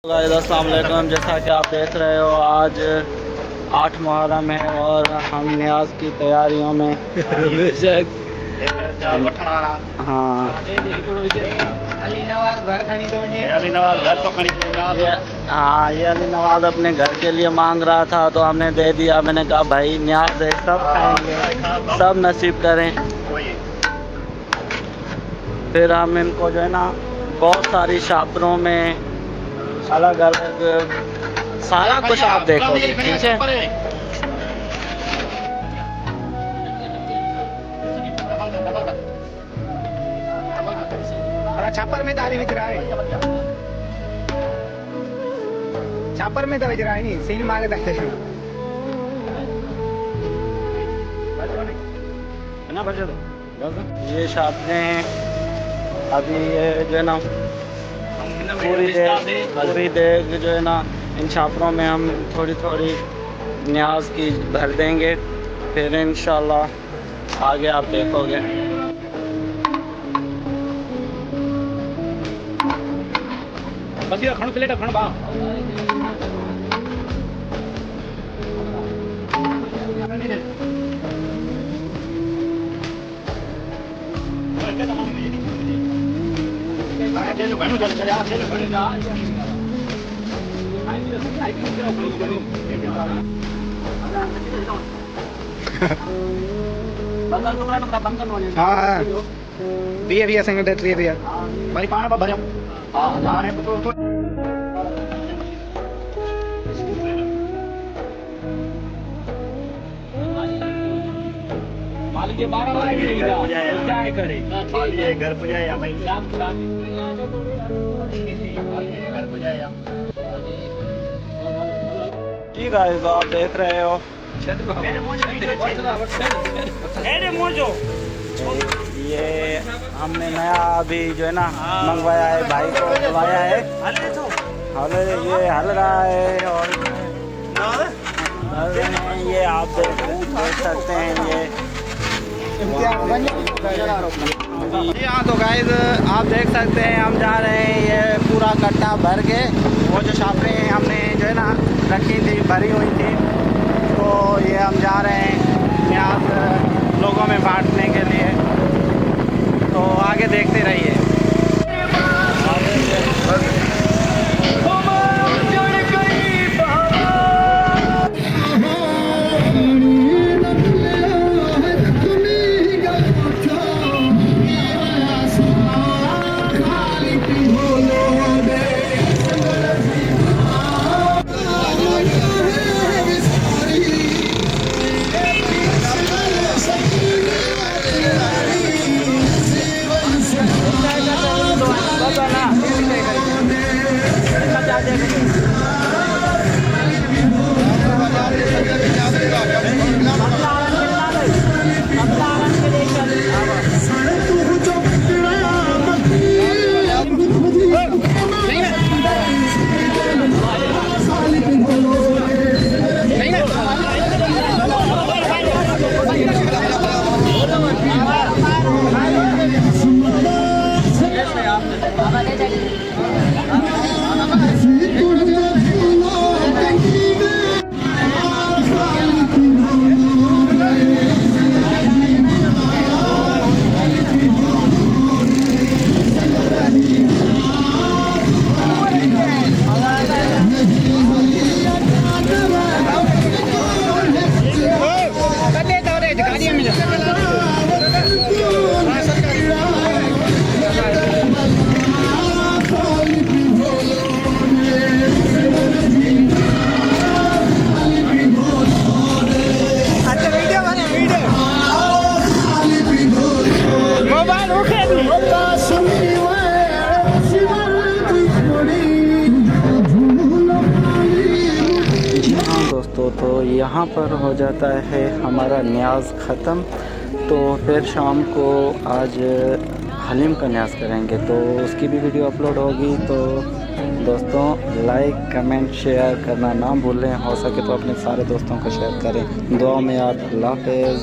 अस्सलाम वालेकुम। जैसा कि आप देख रहे हो आज 8 मुहर्रम है और हम न्याज की तैयारियों में हाँ हाँ, ये अली नवाज अपने घर के लिए मांग रहा था तो हमने दे दिया। मैंने कहा भाई न्याज है, सब खाएंगे, सब नसीब करें। फिर हम इनको जो है ना बहुत सारी शॉपरों में अलग अलग सारा कुछ आप देखोगे, ठीक है। छापर में दारी विच रहा है, छापर में तो विच रहा है नहीं सील मांगता है ना बचे तो ये शॉपें हैं अभी, ये जो है ना पूरी देग जो है ना इन छापरों में हम थोड़ी थोड़ी न्याज की भर देंगे। फिर इंशाल्लाह आगे आप देखोगे। बस ये खण प्लेट खण बा हाँ भैया संगत है भैया भाई पाना भर घर पुजाया भाई ठीक है, तो आप देख रहे हो ये हमने नया अभी जो है ना मंगवाया है, भाई को बुलाया है। हल ये हल रहा है और ये आप देख सकते हैं ये। हाँ तो गाइस आप देख सकते हैं हम जा रहे हैं ये पूरा कट्टा भर के। वो जो शॉपें हमने जो है ना रखी थी, भरी हुई थी, तो ये हम जा रहे हैं न्याज लोगों में बांटने के लिए। तो आगे देखते रहिए। तो यहाँ पर हो जाता है हमारा न्याज ख़त्म। तो फिर शाम को आज हलीम का न्याज करेंगे, तो उसकी भी वीडियो अपलोड होगी। तो दोस्तों लाइक कमेंट शेयर करना ना भूलें, हो सके तो अपने सारे दोस्तों को शेयर करें। दुआ में याद। अल्लाह हाफ़िज़।